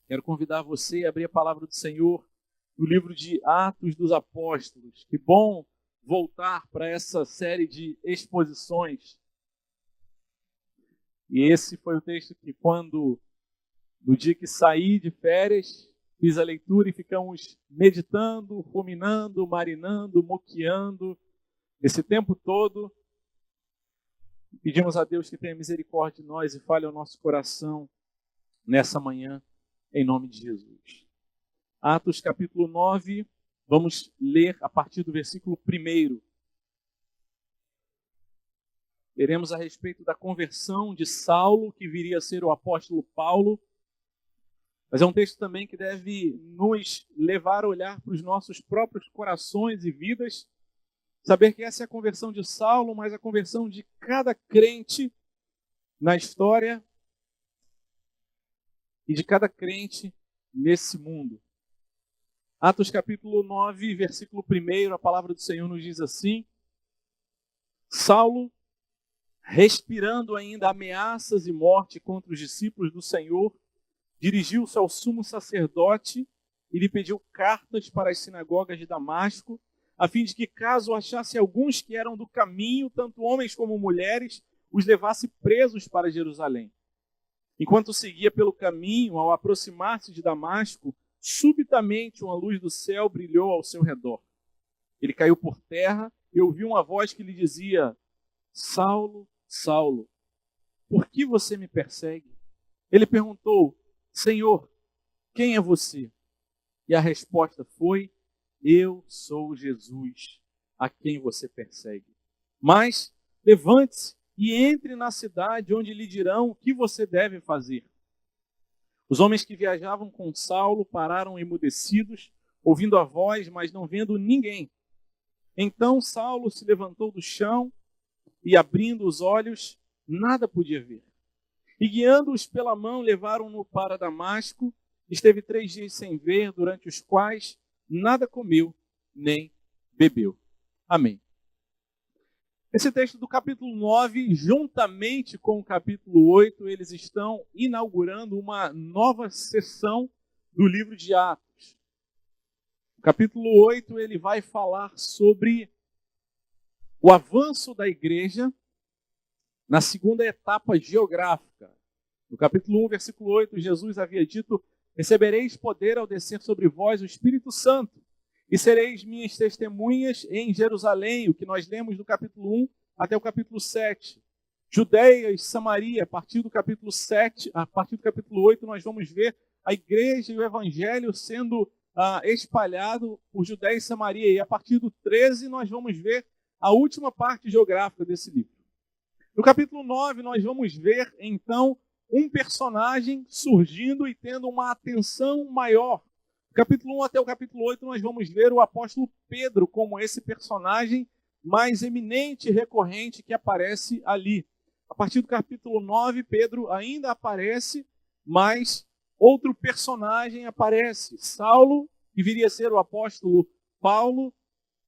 Quero convidar você a abrir a palavra do Senhor no livro de Atos dos Apóstolos. Que bom voltar para essa série de exposições. E esse foi o texto que, no dia que saí de férias, fiz a leitura e ficamos meditando, ruminando, marinando, moqueando esse tempo todo. Pedimos a Deus que tenha misericórdia de nós e fale ao nosso coração nessa manhã, em nome de Jesus. Atos capítulo 9, vamos ler a partir do versículo 1. Veremos a respeito da conversão de Saulo, que viria a ser o apóstolo Paulo. Mas é um texto também que deve nos levar a olhar para os nossos próprios corações e vidas, saber que essa é a conversão de Saulo, mas a conversão de cada crente na história e de cada crente nesse mundo. Atos capítulo 9, versículo 1, a palavra do Senhor nos diz assim: Saulo, respirando ainda ameaças e morte contra os discípulos do Senhor, dirigiu-se ao sumo sacerdote e lhe pediu cartas para as sinagogas de Damasco, a fim de que, caso achasse alguns que eram do caminho, tanto homens como mulheres, os levasse presos para Jerusalém. Enquanto seguia pelo caminho, ao aproximar-se de Damasco, subitamente uma luz do céu brilhou ao seu redor. Ele caiu por terra e ouviu uma voz que lhe dizia: Saulo, Saulo, por que você me persegue? Ele perguntou: Senhor, quem é você? E a resposta foi: Eu sou Jesus, a quem você persegue. Mas levante-se e entre na cidade, onde lhe dirão o que você deve fazer. Os homens que viajavam com Saulo pararam emudecidos, ouvindo a voz, mas não vendo ninguém. Então Saulo se levantou do chão e, abrindo os olhos, nada podia ver. E guiando-os pela mão, levaram-no para Damasco. Esteve 3 dias sem ver, durante os quais nada comeu nem bebeu. Amém. Esse texto do capítulo 9, juntamente com o capítulo 8, eles estão inaugurando uma nova sessão do livro de Atos. O capítulo 8, ele vai falar sobre o avanço da igreja na segunda etapa geográfica. No capítulo 1, versículo 8, Jesus havia dito: Recebereis poder ao descer sobre vós o Espírito Santo, e sereis minhas testemunhas em Jerusalém, o que nós lemos do capítulo 1 até o capítulo 7. Judeia e Samaria, a partir do capítulo 7, a partir do capítulo 8, nós vamos ver a igreja e o evangelho sendo espalhado por Judeia e Samaria. E a partir do 13, nós vamos ver a última parte geográfica desse livro. No capítulo 9, nós vamos ver, então, um personagem surgindo e tendo uma atenção maior. Do capítulo 1 até o capítulo 8, nós vamos ver o apóstolo Pedro como esse personagem mais eminente e recorrente que aparece ali. A partir do capítulo 9, Pedro ainda aparece, mas outro personagem aparece. Saulo, que viria a ser o apóstolo Paulo,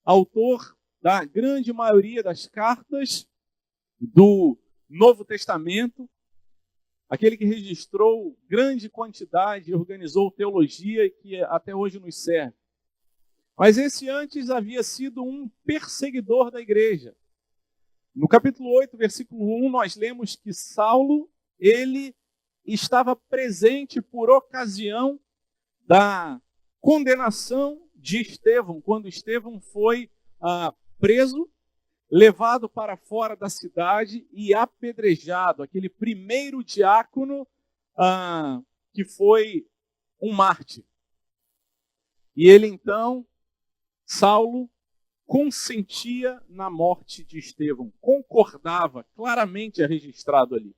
autor da grande maioria das cartas do Novo Testamento, aquele que registrou grande quantidade e organizou teologia e que até hoje nos serve. Mas esse antes havia sido um perseguidor da igreja. No capítulo 8, versículo 1, nós lemos que Saulo, ele estava presente por ocasião da condenação de Estevão, quando Estevão foi preso, levado para fora da cidade e apedrejado, aquele primeiro diácono que foi um mártir. E ele então, Saulo, consentia na morte de Estevão, concordava, claramente é registrado ali.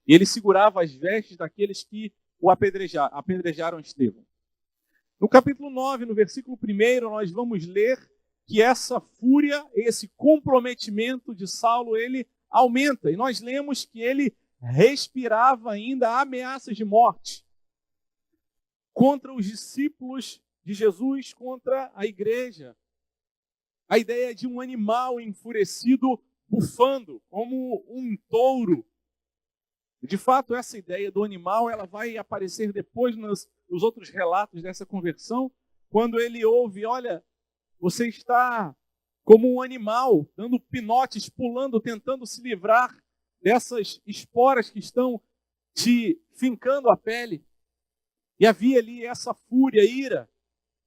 E ele segurava as vestes daqueles que o apedrejaram Estevão. No capítulo 9, no versículo 1, nós vamos ler que essa fúria, esse comprometimento de Saulo, ele aumenta. E nós lemos que ele respirava ainda ameaças de morte contra os discípulos de Jesus, contra a igreja. A ideia de um animal enfurecido bufando, como um touro. De fato, essa ideia do animal ela vai aparecer depois os outros relatos dessa conversão, quando ele ouve, olha, você está como um animal, dando pinotes, pulando, tentando se livrar dessas esporas que estão te fincando a pele. E havia ali essa fúria, ira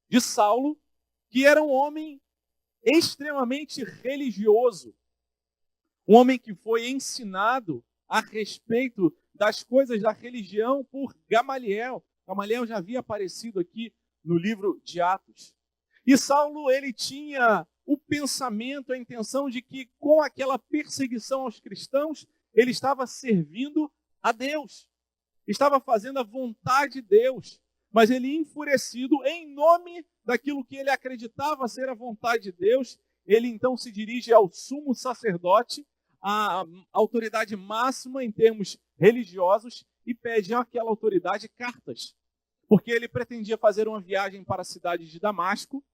de Saulo, que era um homem extremamente religioso. Um homem que foi ensinado a respeito das coisas da religião por Gamaliel. Gamaliel já havia aparecido aqui no livro de Atos. E Saulo, ele tinha o pensamento, a intenção de que com aquela perseguição aos cristãos, ele estava servindo a Deus. Estava fazendo a vontade de Deus. Mas ele, enfurecido, em nome daquilo que ele acreditava ser a vontade de Deus, ele então se dirige ao sumo sacerdote, a autoridade máxima em termos religiosos, e pede àquela autoridade cartas. Porque ele pretendia fazer uma viagem para a cidade de Damasco,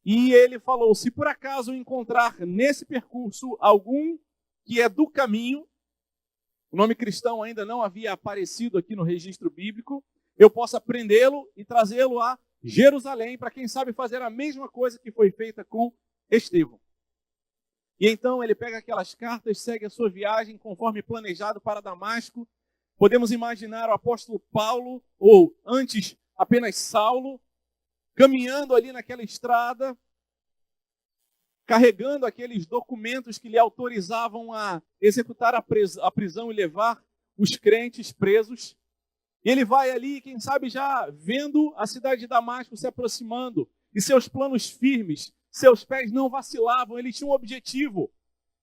e ele falou, se por acaso encontrar nesse percurso algum que é do caminho, o nome cristão ainda não havia aparecido aqui no registro bíblico, eu possa prendê-lo e trazê-lo a Jerusalém, para quem sabe fazer a mesma coisa que foi feita com Estevão. E então ele pega aquelas cartas, segue a sua viagem conforme planejado para Damasco. Podemos imaginar o apóstolo Paulo, ou antes apenas Saulo, caminhando ali naquela estrada, carregando aqueles documentos que lhe autorizavam a executar a prisão e levar os crentes presos. E ele vai ali, quem sabe já vendo a cidade de Damasco se aproximando, e seus planos firmes, seus pés não vacilavam, ele tinha um objetivo.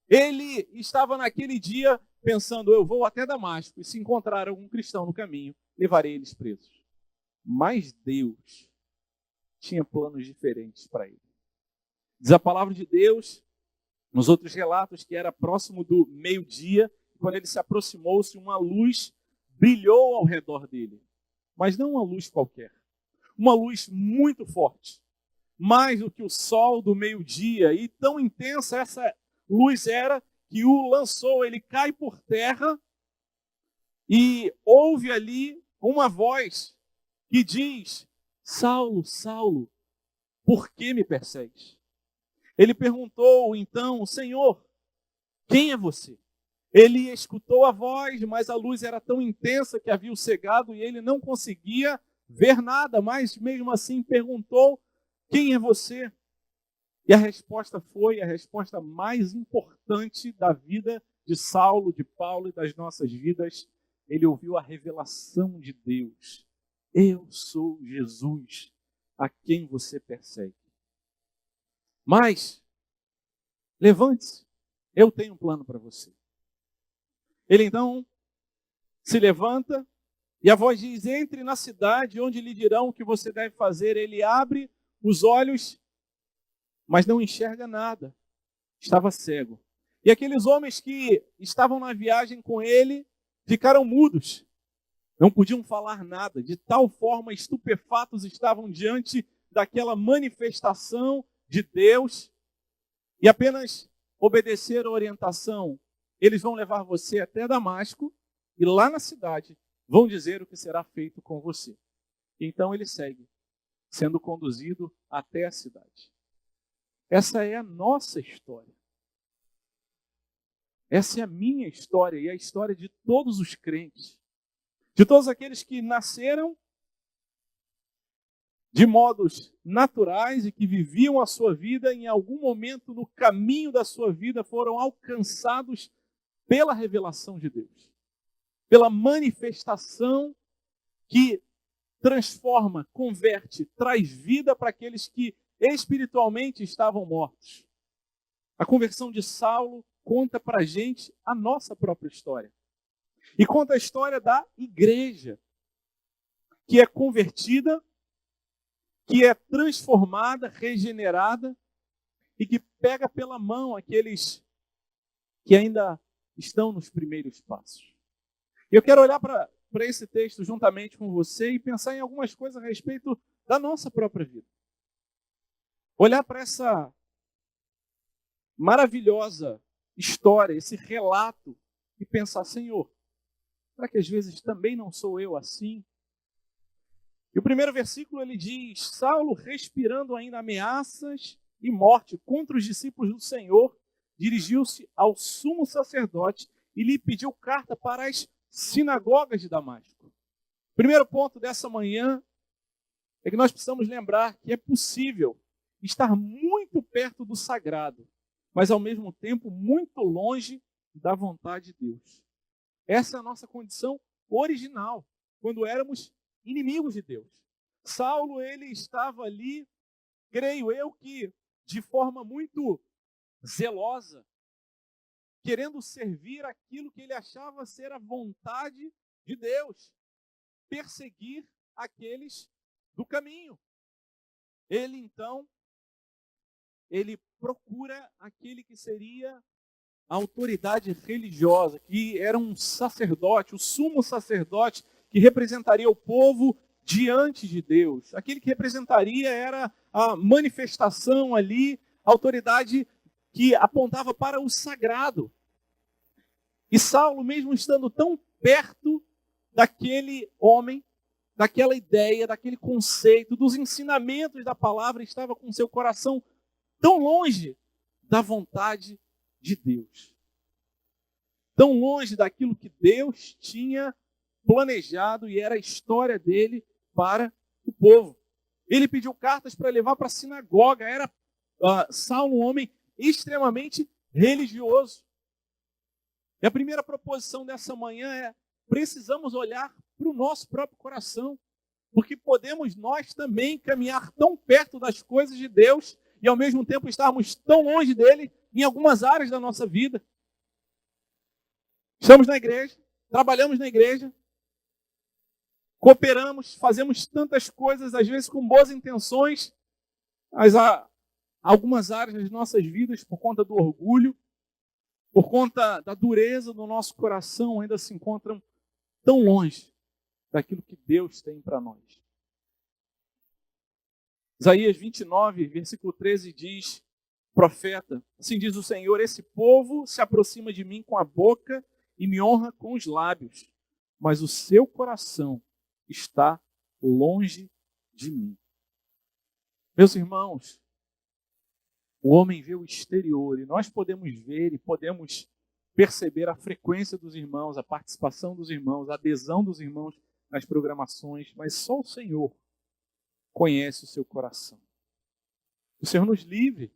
Ele estava naquele dia pensando, eu vou até Damasco, e se encontrar algum cristão no caminho, levarei eles presos. Mas Deus tinha planos diferentes para ele. Diz a palavra de Deus, nos outros relatos, que era próximo do meio-dia, quando ele se aproximou-se, uma luz brilhou ao redor dele. Mas não uma luz qualquer. Uma luz muito forte. Mais do que o sol do meio-dia. E tão intensa essa luz era que o lançou. Ele cai por terra e ouve ali uma voz que diz, Saulo, Saulo, por que me persegues? Ele perguntou então, Senhor, quem é você? Ele escutou a voz, mas a luz era tão intensa que havia o cegado e ele não conseguia ver nada, mas mesmo assim perguntou, quem é você? E a resposta foi a resposta mais importante da vida de Saulo, de Paulo e das nossas vidas. Ele ouviu a revelação de Deus. Eu sou Jesus, a quem você persegue. Mas, levante-se, eu tenho um plano para você. Ele então se levanta e a voz diz, entre na cidade onde lhe dirão o que você deve fazer. Ele abre os olhos, mas não enxerga nada. Estava cego. E aqueles homens que estavam na viagem com ele ficaram mudos. Não podiam falar nada. De tal forma estupefatos estavam diante daquela manifestação de Deus e apenas obedecer a orientação. Eles vão levar você até Damasco e lá na cidade vão dizer o que será feito com você. Então ele segue, sendo conduzido até a cidade. Essa é a nossa história. Essa é a minha história e a história de todos os crentes. De todos aqueles que nasceram de modos naturais e que viviam a sua vida, em algum momento no caminho da sua vida foram alcançados pela revelação de Deus, pela manifestação que transforma, converte, traz vida para aqueles que espiritualmente estavam mortos. A conversão de Saulo conta para a gente a nossa própria história. E conta a história da igreja, que é convertida, que é transformada, regenerada, e que pega pela mão aqueles que ainda estão nos primeiros passos. Eu quero olhar para esse texto juntamente com você e pensar em algumas coisas a respeito da nossa própria vida. Olhar para essa maravilhosa história, esse relato, e pensar, Senhor, será que às vezes também não sou eu assim? E o primeiro versículo ele diz: Saulo, respirando ainda ameaças e morte contra os discípulos do Senhor, dirigiu-se ao sumo sacerdote e lhe pediu carta para as sinagogas de Damasco. O primeiro ponto dessa manhã é que nós precisamos lembrar que é possível estar muito perto do sagrado, mas ao mesmo tempo muito longe da vontade de Deus. Essa é a nossa condição original, quando éramos inimigos de Deus. Saulo, ele estava ali, creio eu, que de forma muito zelosa, querendo servir aquilo que ele achava ser a vontade de Deus, perseguir aqueles do caminho. Ele procura aquele que seria a autoridade religiosa, que era um sacerdote, o sumo sacerdote, que representaria o povo diante de Deus. Aquele que representaria era a manifestação ali, a autoridade que apontava para o sagrado. E Saulo, mesmo estando tão perto daquele homem, daquela ideia, daquele conceito, dos ensinamentos da palavra, estava com seu coração tão longe da vontade de Deus. Tão longe daquilo que Deus tinha planejado e era a história dele para o povo. Ele pediu cartas para levar para a sinagoga. Era Saulo um homem extremamente religioso. E a primeira proposição dessa manhã é: precisamos olhar para o nosso próprio coração, porque podemos nós também caminhar tão perto das coisas de Deus e ao mesmo tempo estarmos tão longe dele em algumas áreas da nossa vida. Estamos na igreja, trabalhamos na igreja, cooperamos, fazemos tantas coisas, às vezes com boas intenções, mas há algumas áreas das nossas vidas, por conta do orgulho, por conta da dureza do nosso coração, ainda se encontram tão longe daquilo que Deus tem para nós. Isaías 29, versículo 13 diz: profeta, assim diz o Senhor, esse povo se aproxima de mim com a boca e me honra com os lábios, mas o seu coração está longe de mim. Meus irmãos, o homem vê o exterior e nós podemos ver e podemos perceber a frequência dos irmãos, a participação dos irmãos, a adesão dos irmãos nas programações, mas só o Senhor conhece o seu coração. O Senhor nos livre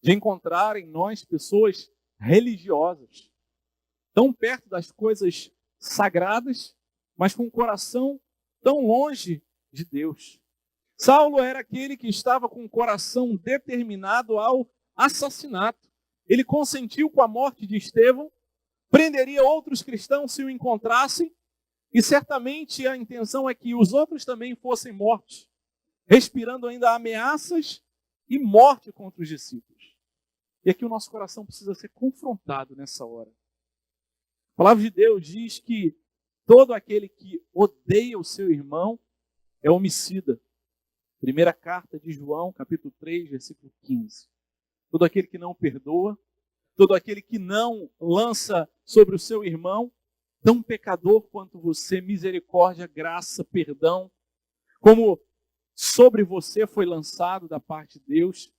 de encontrar em nós pessoas religiosas, tão perto das coisas sagradas, mas com o coração tão longe de Deus. Saulo era aquele que estava com o coração determinado ao assassinato. Ele consentiu com a morte de Estevão, prenderia outros cristãos se o encontrassem, e certamente a intenção é que os outros também fossem mortos, respirando ainda ameaças e morte contra os discípulos. E aqui o nosso coração precisa ser confrontado nessa hora. A palavra de Deus diz que todo aquele que odeia o seu irmão é homicida. Primeira carta de João, capítulo 3, versículo 15. Todo aquele que não perdoa, todo aquele que não lança sobre o seu irmão, tão pecador quanto você, misericórdia, graça, perdão, como sobre você foi lançado da parte de Deus,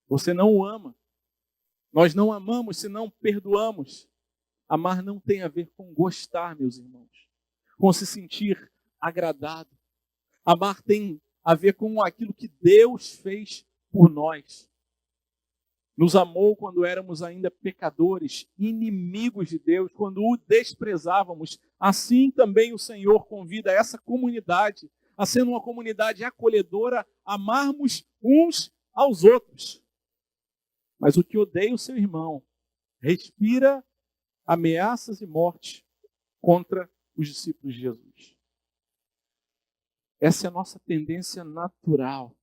você não o ama. Nós não amamos se não perdoamos. Amar não tem a ver com gostar, meus irmãos, com se sentir agradado. Amar tem a ver com aquilo que Deus fez por nós. Nos amou quando éramos ainda pecadores, inimigos de Deus, quando o desprezávamos. Assim também o Senhor convida essa comunidade a ser uma comunidade acolhedora, amarmos uns aos outros. Mas o que odeia o seu irmão respira ameaças e morte contra os discípulos de Jesus. Essa é a nossa tendência natural.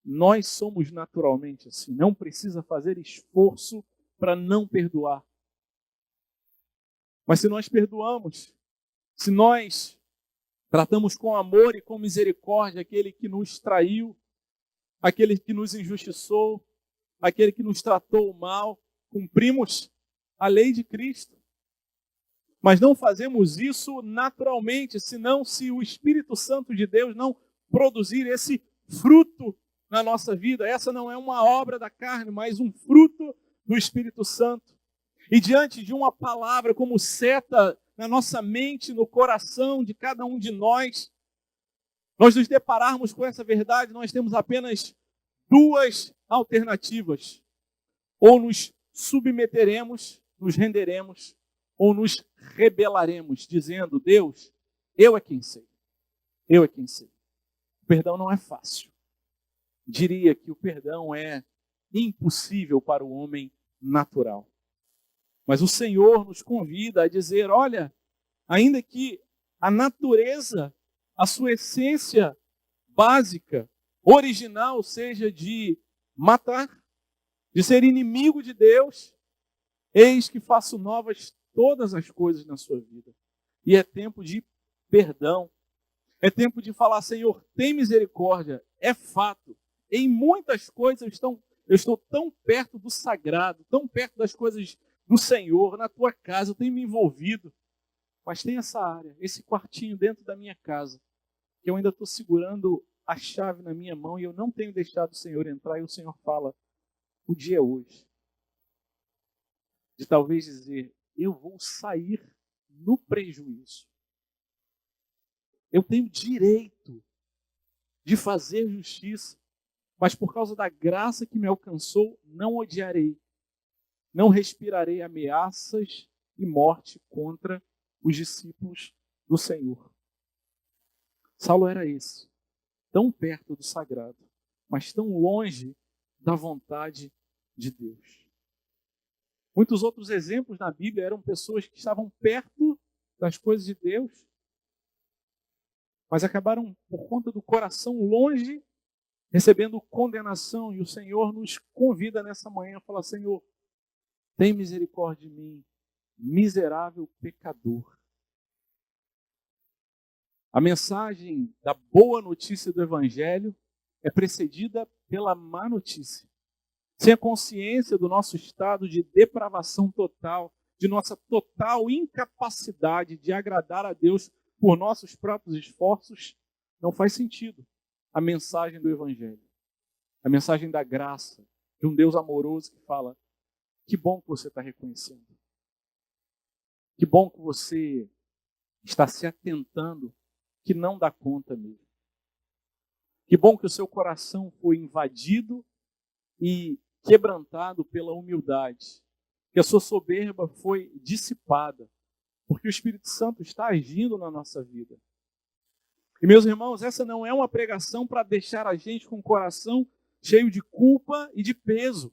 Nós somos naturalmente assim. Não precisa fazer esforço para não perdoar. Mas se nós perdoamos, se nós tratamos com amor e com misericórdia aquele que nos traiu, aquele que nos injustiçou, aquele que nos tratou mal, cumprimos a lei de Cristo. Mas não fazemos isso naturalmente, senão se o Espírito Santo de Deus não produzir esse fruto na nossa vida. Essa não é uma obra da carne, mas um fruto do Espírito Santo. E diante de uma palavra como seta na nossa mente, no coração de cada um de nós nos depararmos com essa verdade, nós temos apenas duas alternativas. Ou nos submeteremos, nos renderemos, ou nos rebelaremos, dizendo: Deus, eu é quem sei. Eu é quem sei. O perdão não é fácil. Diria que o perdão é impossível para o homem natural. Mas o Senhor nos convida a dizer: olha, ainda que a natureza, a sua essência básica, original, seja de matar, de ser inimigo de Deus, eis que faço novas todas as coisas na sua vida. E é tempo de perdão. É tempo de falar: Senhor, tem misericórdia. É fato. Em muitas coisas eu estou tão perto do sagrado, tão perto das coisas do Senhor, na tua casa, eu tenho me envolvido. Mas tem essa área, esse quartinho dentro da minha casa, que eu ainda estou segurando a chave na minha mão e eu não tenho deixado o Senhor entrar. E o Senhor fala: o dia é hoje. De talvez dizer: eu vou sair no prejuízo. Eu tenho direito de fazer justiça, mas por causa da graça que me alcançou, não odiarei, não respirarei ameaças e morte contra os discípulos do Senhor. Saulo era esse, tão perto do sagrado, mas tão longe da vontade de Deus. Muitos outros exemplos na Bíblia eram pessoas que estavam perto das coisas de Deus, mas acabaram, por conta do coração longe, recebendo condenação. E o Senhor nos convida nessa manhã a falar: Senhor, tem misericórdia de mim, miserável pecador. A mensagem da boa notícia do Evangelho é precedida pela má notícia. Sem a consciência do nosso estado de depravação total, de nossa total incapacidade de agradar a Deus por nossos próprios esforços, não faz sentido a mensagem do Evangelho. A mensagem da graça, de um Deus amoroso que fala: que bom que você está reconhecendo. Que bom que você está se atentando que não dá conta mesmo. Que bom que o seu coração foi invadido e quebrantado pela humildade. Que a sua soberba foi dissipada, porque o Espírito Santo está agindo na nossa vida. E, meus irmãos, essa não é uma pregação para deixar a gente com o coração cheio de culpa e de peso.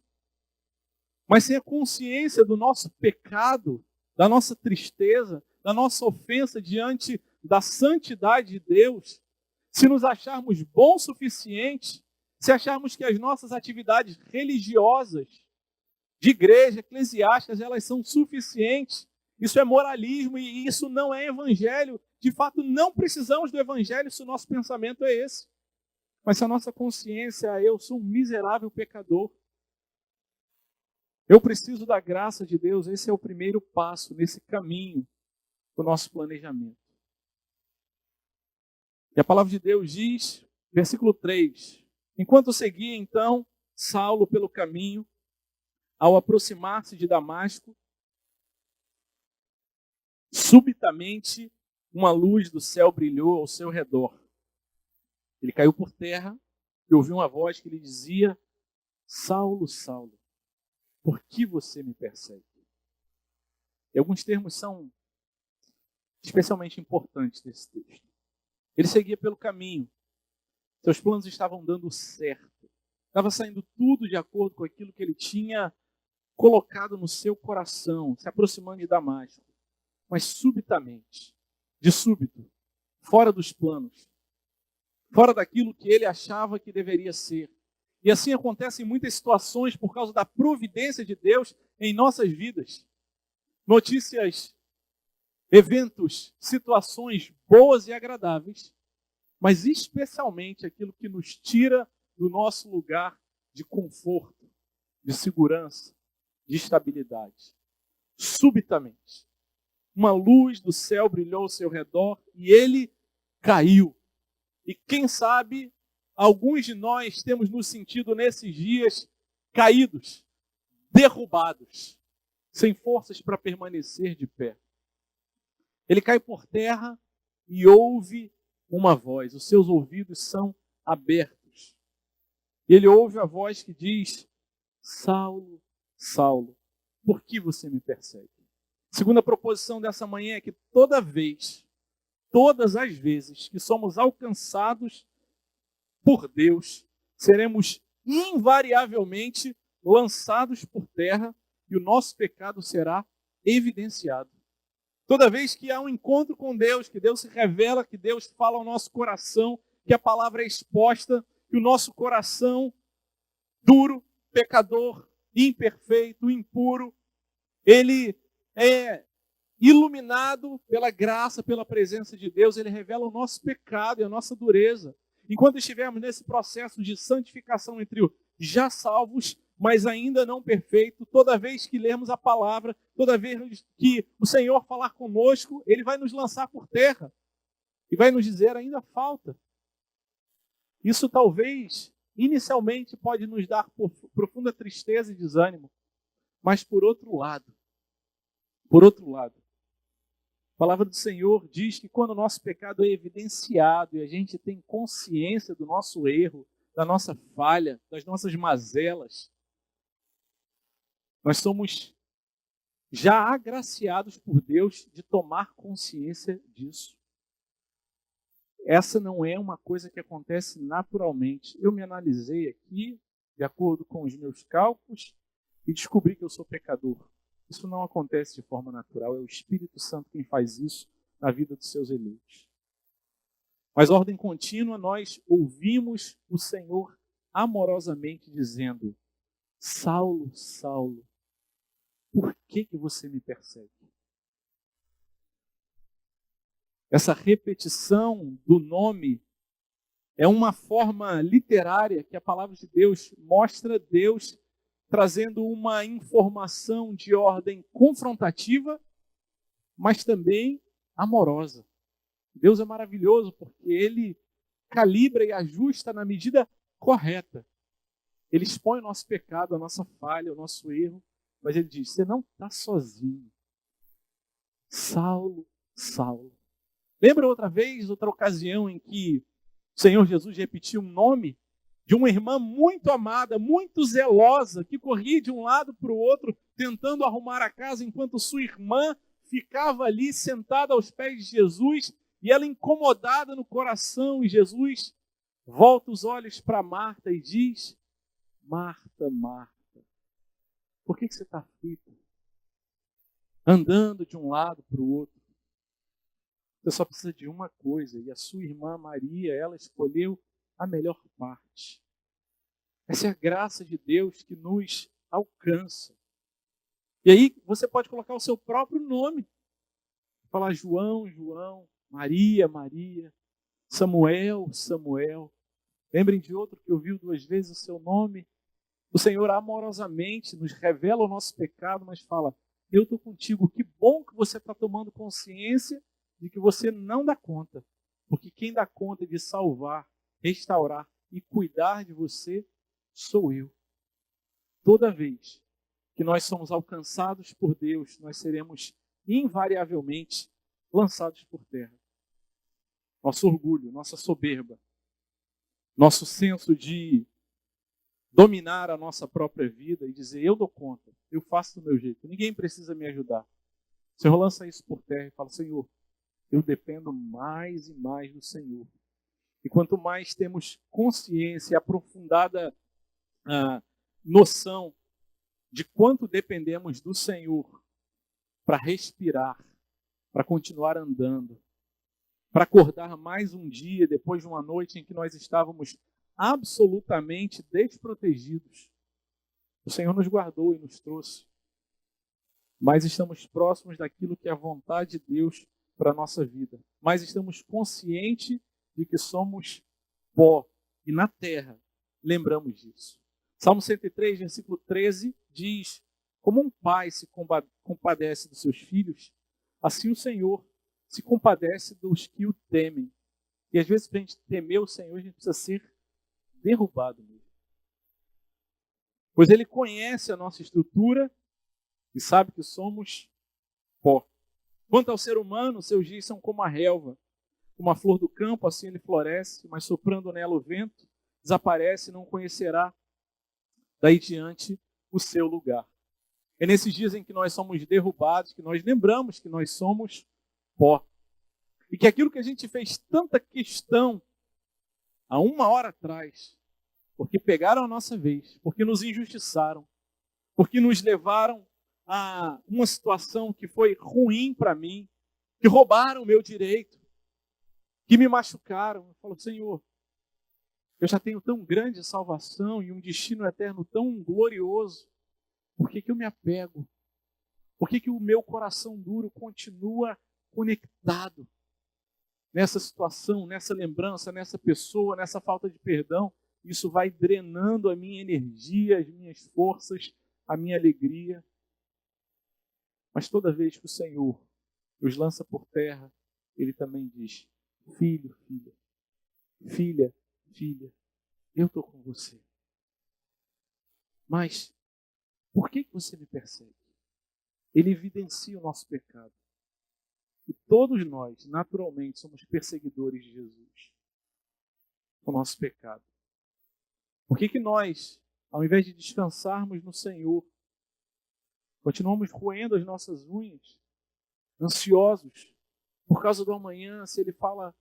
Mas sem a consciência do nosso pecado, da nossa tristeza, da nossa ofensa diante da santidade de Deus, se nos acharmos bons o suficiente, se acharmos que as nossas atividades religiosas, de igreja, eclesiásticas, elas são suficientes, isso é moralismo e isso não é evangelho. De fato, não precisamos do evangelho se o nosso pensamento é esse. Mas se a nossa consciência é: eu sou um miserável pecador, eu preciso da graça de Deus, esse é o primeiro passo nesse caminho do nosso planejamento. E a palavra de Deus diz, versículo 3, enquanto seguia então Saulo pelo caminho, ao aproximar-se de Damasco, subitamente uma luz do céu brilhou ao seu redor. Ele caiu por terra e ouviu uma voz que lhe dizia: Saulo, Saulo, por que você me persegue? E alguns termos são especialmente importantes nesse texto. Ele seguia pelo caminho. Seus planos estavam dando certo. Estava saindo tudo de acordo com aquilo que ele tinha colocado no seu coração, se aproximando de Damasco. Mas subitamente, de súbito, fora dos planos, fora daquilo que ele achava que deveria ser. E assim acontece em muitas situações por causa da providência de Deus em nossas vidas. Notícias, eventos, situações boas e agradáveis, mas especialmente aquilo que nos tira do nosso lugar de conforto, de segurança, de estabilidade. Subitamente. uma luz do céu brilhou ao seu redor e ele caiu. E quem sabe, alguns de nós temos nos sentido nesses dias caídos, derrubados, sem forças para permanecer de pé. Ele cai por terra e ouve uma voz, os seus ouvidos são abertos. Ele ouve a voz que diz: Saulo, Saulo, por que você me persegue? Segunda proposição dessa manhã é que todas as vezes que somos alcançados por Deus, seremos invariavelmente lançados por terra e o nosso pecado será evidenciado. Toda vez que há um encontro com Deus, que Deus se revela, que Deus fala ao nosso coração, que a palavra é exposta, que o nosso coração duro, pecador, imperfeito, impuro, ele é iluminado pela graça, pela presença de Deus, ele revela o nosso pecado e a nossa dureza. Enquanto estivermos nesse processo de santificação entre os já salvos, mas ainda não perfeito, toda vez que lermos a palavra, toda vez que o Senhor falar conosco, ele vai nos lançar por terra e vai nos dizer: ainda falta. Isso talvez, inicialmente, pode nos dar profunda tristeza e desânimo, mas por outro lado, a palavra do Senhor diz que quando o nosso pecado é evidenciado e a gente tem consciência do nosso erro, da nossa falha, das nossas mazelas, nós somos já agraciados por Deus de tomar consciência disso. Essa não é uma coisa que acontece naturalmente. Eu me analisei aqui, de acordo com os meus cálculos, e descobri que eu sou pecador. Isso não acontece de forma natural, é o Espírito Santo quem faz isso na vida dos seus eleitos. Mas ordem contínua, nós ouvimos o Senhor amorosamente dizendo: Saulo, Saulo, por que você me persegue? Essa repetição do nome é uma forma literária que a palavra de Deus mostra Deus trazendo uma informação de ordem confrontativa, mas também amorosa. Deus é maravilhoso porque Ele calibra e ajusta na medida correta. Ele expõe o nosso pecado, a nossa falha, o nosso erro, mas Ele diz: você não está sozinho. Saulo, Saulo. Lembra outra ocasião em que o Senhor Jesus repetiu um nome de uma irmã muito amada, muito zelosa, que corria de um lado para o outro, tentando arrumar a casa, enquanto sua irmã ficava ali sentada aos pés de Jesus, e ela incomodada no coração, e Jesus volta os olhos para Marta e diz: Marta, Marta, por que você está aflita? Andando de um lado para o outro. Você só precisa de uma coisa, e a sua irmã Maria, ela escolheu a melhor parte. Essa é a graça de Deus que nos alcança. E aí você pode colocar o seu próprio nome. Falar João, João, Maria, Maria, Samuel, Samuel. Lembrem de outro que ouviu 2 vezes o seu nome. O Senhor amorosamente nos revela o nosso pecado, mas fala: eu estou contigo. Que bom que você está tomando consciência de que você não dá conta. Porque quem dá conta de salvar, restaurar e cuidar de você sou eu. Toda vez que nós somos alcançados por Deus, nós seremos invariavelmente lançados por terra. Nosso orgulho, nossa soberba, nosso senso de dominar a nossa própria vida e dizer: eu dou conta, eu faço do meu jeito, ninguém precisa me ajudar. O Senhor lança isso por terra e fala: Senhor, eu dependo mais e mais do Senhor. E quanto mais temos consciência e aprofundada noção de quanto dependemos do Senhor para respirar, para continuar andando, para acordar mais um dia depois de uma noite em que nós estávamos absolutamente desprotegidos. O Senhor nos guardou e nos trouxe. Mas estamos próximos daquilo que é a vontade de Deus para a nossa vida. Mas estamos conscientes de que somos pó. E na terra, lembramos disso. Salmo 103, versículo 13, diz: como um pai se compadece dos seus filhos, Assim o Senhor se compadece dos que o temem. E às vezes, para a gente temer o Senhor, a gente precisa ser derrubado mesmo. Pois Ele conhece a nossa estrutura e sabe que somos pó. Quanto ao ser humano, seus dias são como a relva. Como a flor do campo, assim ele floresce, mas soprando nela o vento, desaparece e não conhecerá daí diante o seu lugar. É nesses dias em que nós somos derrubados, que nós lembramos que nós somos pó. E que aquilo que a gente fez tanta questão há 1 hora atrás, porque pegaram a nossa vez, porque nos injustiçaram, porque nos levaram a uma situação que foi ruim para mim, que roubaram o meu direito, que me machucaram. Eu falo, Senhor, eu já tenho tão grande salvação e um destino eterno tão glorioso. Por que eu me apego? Por que o meu coração duro continua conectado nessa situação, nessa lembrança, nessa pessoa, nessa falta de perdão? Isso vai drenando a minha energia, as minhas forças, a minha alegria. Mas toda vez que o Senhor os lança por terra, Ele também diz, filho, filha, filha, filha, eu estou com você. Mas por que você me persegue? Ele evidencia o nosso pecado. E todos nós, naturalmente, somos perseguidores de Jesus. O nosso pecado. Por que nós, ao invés de descansarmos no Senhor, continuamos roendo as nossas unhas, ansiosos, por causa do amanhã? Se Ele fala,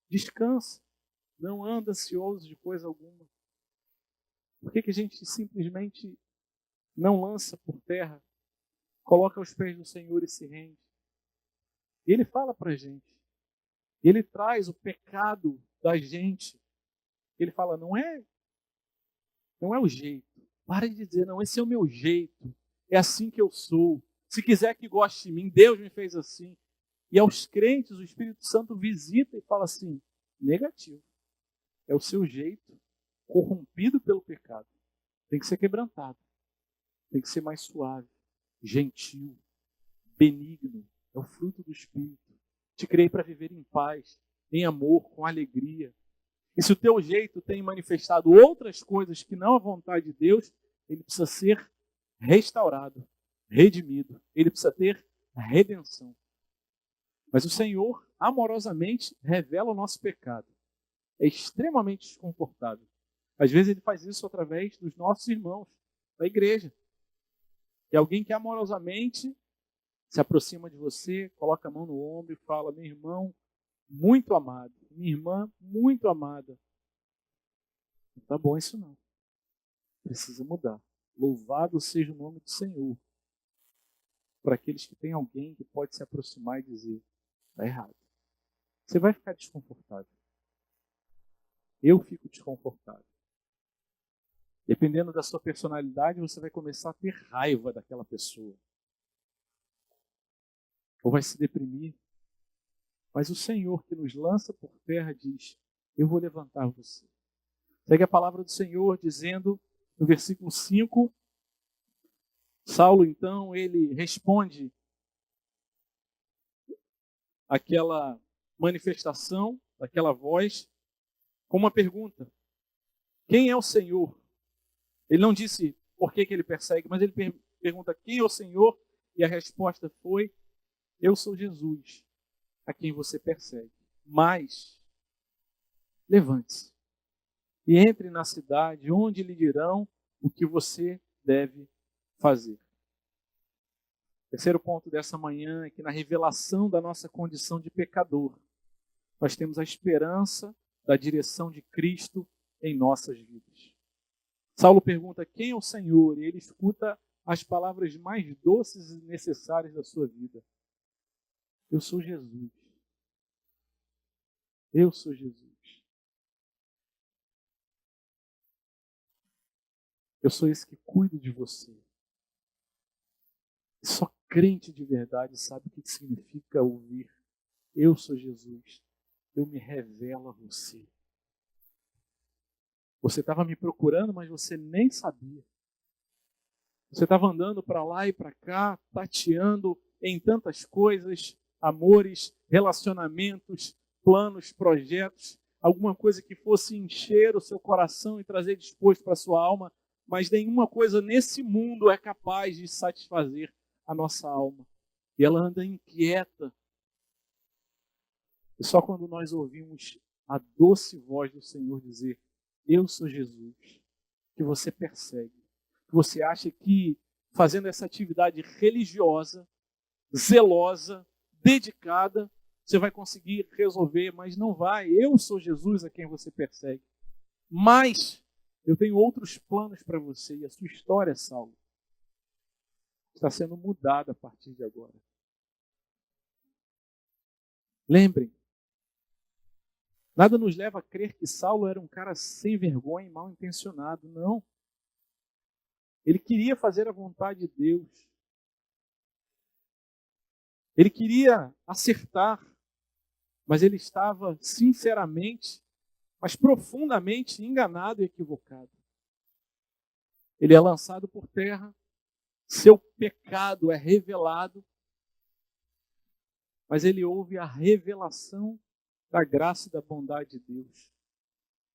descansa, não anda ansioso de coisa alguma. Por que a gente simplesmente não lança por terra, coloca aos pés do Senhor e se rende? E Ele fala para a gente. Ele traz o pecado da gente. Ele fala, não é o jeito. Para de dizer, não, esse é o meu jeito. É assim que eu sou. Se quiser que goste de mim, Deus me fez assim. E aos crentes, o Espírito Santo visita e fala assim, negativo. É o seu jeito, corrompido pelo pecado. Tem que ser quebrantado. Tem que ser mais suave, gentil, benigno. É o fruto do Espírito. Te criei para viver em paz, em amor, com alegria. E se o teu jeito tem manifestado outras coisas que não a vontade de Deus, ele precisa ser restaurado, redimido. Ele precisa ter redenção. Mas o Senhor, amorosamente, revela o nosso pecado. É extremamente desconfortável. Às vezes ele faz isso através dos nossos irmãos, da igreja. É alguém que amorosamente se aproxima de você, coloca a mão no ombro e fala, meu irmão muito amado, minha irmã muito amada. Não está bom isso não. Precisa mudar. Louvado seja o nome do Senhor. Para aqueles que têm alguém que pode se aproximar e dizer, está errado. Você vai ficar desconfortável. Eu fico desconfortável. Dependendo da sua personalidade, você vai começar a ter raiva daquela pessoa. Ou vai se deprimir. Mas o Senhor que nos lança por terra diz, eu vou levantar você. Segue a palavra do Senhor dizendo, no versículo 5, Saulo então, ele responde aquela manifestação, aquela voz, com uma pergunta. Quem é o Senhor? Ele não disse por que ele persegue, mas ele pergunta quem é o Senhor? E a resposta foi, eu sou Jesus, a quem você persegue. Mas, levante-se e entre na cidade, onde lhe dirão o que você deve fazer. Terceiro ponto dessa manhã é que na revelação da nossa condição de pecador, nós temos a esperança da direção de Cristo em nossas vidas. Saulo pergunta quem é o Senhor e ele escuta as palavras mais doces e necessárias da sua vida. Eu sou Jesus. Eu sou Jesus. Eu sou esse que cuido de você. E só crente de verdade sabe o que significa ouvir. Eu sou Jesus. Eu me revelo a você. Você estava me procurando, mas você nem sabia. Você estava andando para lá e para cá, tateando em tantas coisas, amores, relacionamentos, planos, projetos, alguma coisa que fosse encher o seu coração e trazer despojo para a sua alma, mas nenhuma coisa nesse mundo é capaz de satisfazer a nossa alma. E ela anda inquieta. E só quando nós ouvimos a doce voz do Senhor dizer: eu sou Jesus, que você persegue, que você acha que fazendo essa atividade religiosa, zelosa, dedicada, você vai conseguir resolver, mas não vai. Eu sou Jesus a quem você persegue. Mas eu tenho outros planos para você e a sua história, Saulo, está sendo mudada a partir de agora. Lembrem, nada nos leva a crer que Saulo era um cara sem vergonha e mal intencionado. Não. Ele queria fazer a vontade de Deus. Ele queria acertar, mas ele estava sinceramente, mas profundamente enganado e equivocado. Ele é lançado por terra, seu pecado é revelado, mas ele ouve a revelação da graça e da bondade de Deus.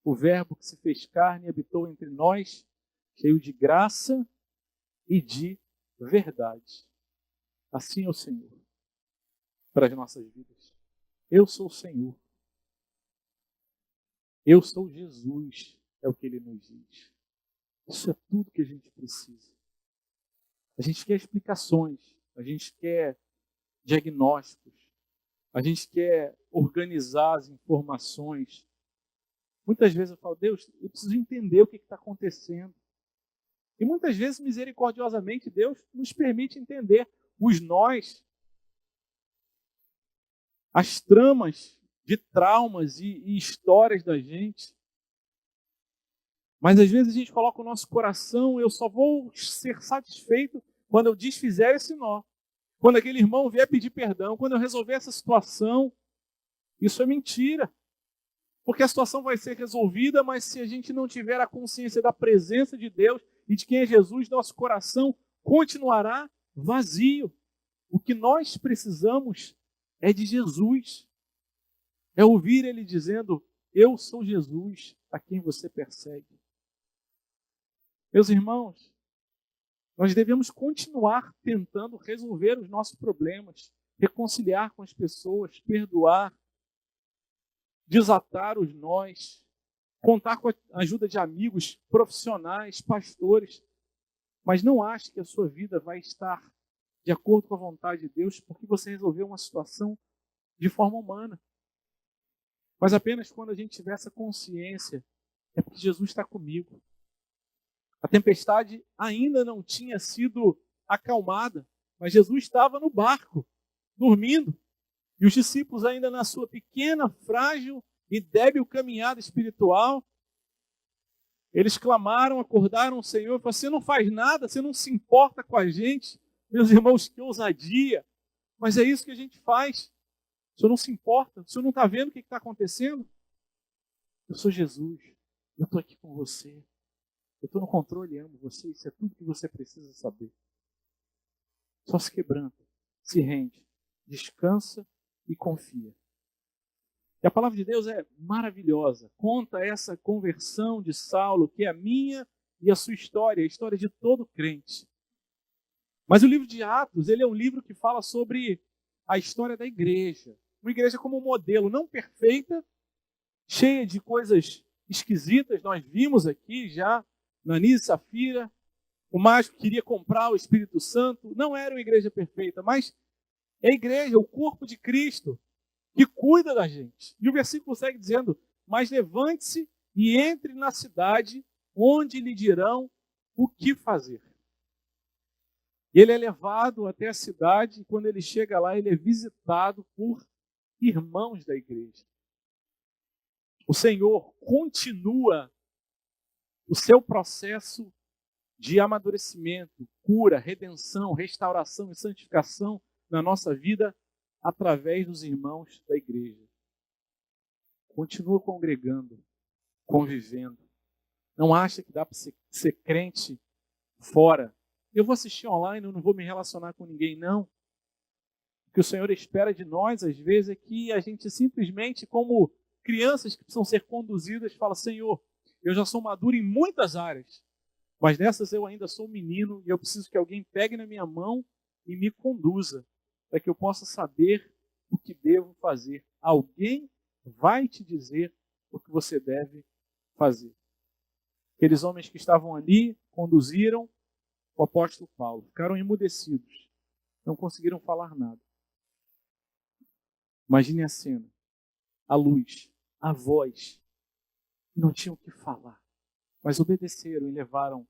O Verbo que se fez carne e habitou entre nós, cheio de graça e de verdade. Assim é o Senhor para as nossas vidas. Eu sou o Senhor. Eu sou Jesus, é o que Ele nos diz. Isso é tudo que a gente precisa. A gente quer explicações, a gente quer diagnósticos, a gente quer organizar as informações. Muitas vezes eu falo: Deus, eu preciso entender o que está acontecendo. E muitas vezes, misericordiosamente, Deus nos permite entender os nós, as tramas de traumas e histórias da gente. Mas às vezes a gente coloca o nosso coração: eu só vou ser satisfeito quando eu desfizer esse nó. Quando aquele irmão vier pedir perdão, quando eu resolver essa situação. Isso é mentira. Porque a situação vai ser resolvida, mas se a gente não tiver a consciência da presença de Deus e de quem é Jesus, nosso coração continuará vazio. O que nós precisamos é de Jesus. É ouvir Ele dizendo: eu sou Jesus a quem você persegue. Meus irmãos, nós devemos continuar tentando resolver os nossos problemas, reconciliar com as pessoas, perdoar, desatar os nós, contar com a ajuda de amigos, profissionais, pastores. Mas não ache que a sua vida vai estar de acordo com a vontade de Deus porque você resolveu uma situação de forma humana. Mas apenas quando a gente tiver essa consciência, é porque Jesus está comigo. A tempestade ainda não tinha sido acalmada, mas Jesus estava no barco, dormindo. E os discípulos ainda na sua pequena, frágil e débil caminhada espiritual, eles clamaram, acordaram o Senhor, falaram: você não faz nada, você não se importa com a gente. Meus irmãos, que ousadia! Mas é isso que a gente faz. O Senhor não se importa, o Senhor não está vendo o que está acontecendo? Eu sou Jesus, eu estou aqui com você. Eu estou no controle e amo você, isso é tudo que você precisa saber. Só se quebranta, se rende, descansa e confia. E a palavra de Deus é maravilhosa. Conta essa conversão de Saulo, que é a minha e a sua história, a história de todo crente. Mas o livro de Atos, ele é um livro que fala sobre a história da igreja. Uma igreja como modelo, não perfeita, cheia de coisas esquisitas. Nós vimos aqui já, Ananias e Safira, o mágico queria comprar o Espírito Santo. Não era uma igreja perfeita, mas é a igreja, o corpo de Cristo, que cuida da gente. E o versículo segue dizendo: mas levante-se e entre na cidade, onde lhe dirão o que fazer. E ele é levado até a cidade, e quando ele chega lá, ele é visitado por irmãos da igreja. O Senhor continua o seu processo de amadurecimento, cura, redenção, restauração e santificação na nossa vida através dos irmãos da igreja. Continua congregando, convivendo. Não acha que dá para ser crente fora. Eu vou assistir online, eu não vou me relacionar com ninguém, não. O que o Senhor espera de nós, às vezes, é que a gente simplesmente, como crianças que precisam ser conduzidas, fala: Senhor, eu já sou maduro em muitas áreas, mas nessas eu ainda sou menino e eu preciso que alguém pegue na minha mão e me conduza, para que eu possa saber o que devo fazer. Alguém vai te dizer o que você deve fazer. Aqueles homens que estavam ali conduziram o apóstolo Paulo, ficaram emudecidos, não conseguiram falar nada. Imagine a cena, a luz, a voz, não tinham o que falar, mas obedeceram e levaram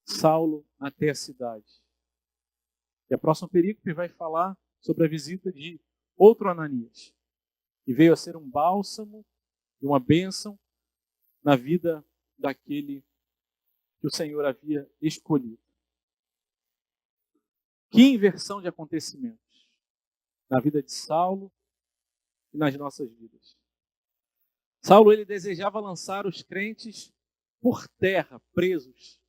Saulo até a cidade. E a próxima perícope vai falar sobre a visita de outro Ananias, que veio a ser um bálsamo e uma bênção na vida daquele que o Senhor havia escolhido. Que inversão de acontecimentos na vida de Saulo e nas nossas vidas. Saulo, ele desejava lançar os crentes por terra, presos.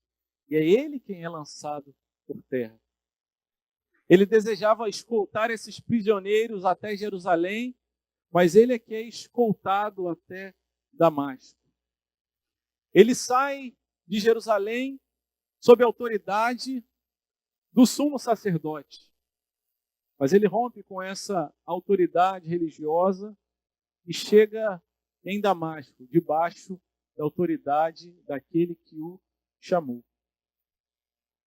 E é ele quem é lançado por terra. Ele desejava escoltar esses prisioneiros até Jerusalém, mas ele é que é escoltado até Damasco. Ele sai de Jerusalém sob a autoridade do sumo sacerdote. Mas ele rompe com essa autoridade religiosa e chega em Damasco, debaixo da autoridade daquele que o chamou.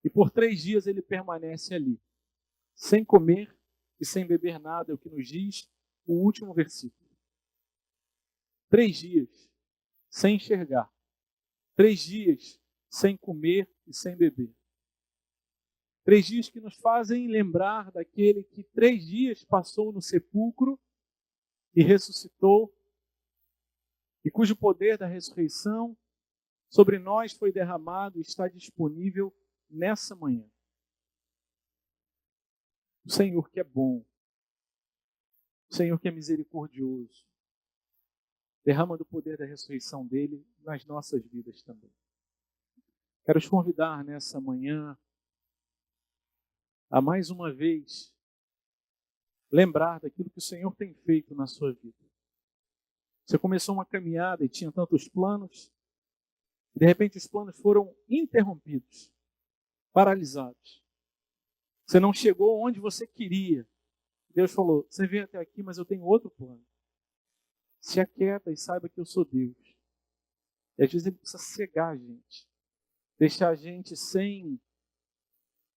E por 3 dias ele permanece ali, sem comer e sem beber nada, é o que nos diz o último versículo. 3 dias sem enxergar. 3 dias sem comer e sem beber. 3 dias que nos fazem lembrar daquele que 3 dias passou no sepulcro e ressuscitou, e cujo poder da ressurreição sobre nós foi derramado e está disponível nessa manhã. O Senhor que é bom, o Senhor que é misericordioso, derrama do poder da ressurreição dele nas nossas vidas também. Quero te convidar nessa manhã a mais uma vez lembrar daquilo que o Senhor tem feito na sua vida. Você começou uma caminhada e tinha tantos planos, e de repente os planos foram interrompidos, paralisados. Você não chegou onde você queria. Deus falou: você veio até aqui, mas eu tenho outro plano. Se aquieta e saiba que eu sou Deus. E às vezes ele precisa cegar a gente, deixar a gente sem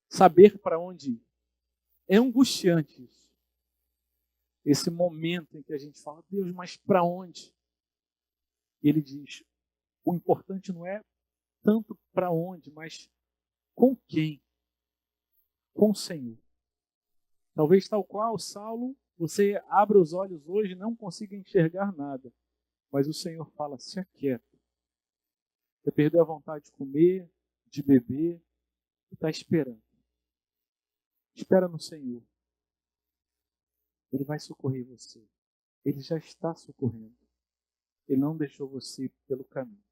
saber para onde ir. É angustiante isso. Esse momento em que a gente fala: Deus, mas para onde? E ele diz: o importante não é tanto para onde, mas com quem? Com o Senhor. Talvez tal qual Saulo, você abra os olhos hoje e não consiga enxergar nada. Mas o Senhor fala: se aquieta. Você perdeu a vontade de comer, de beber, e está esperando. Espera no Senhor. Ele vai socorrer você. Ele já está socorrendo. Ele não deixou você pelo caminho.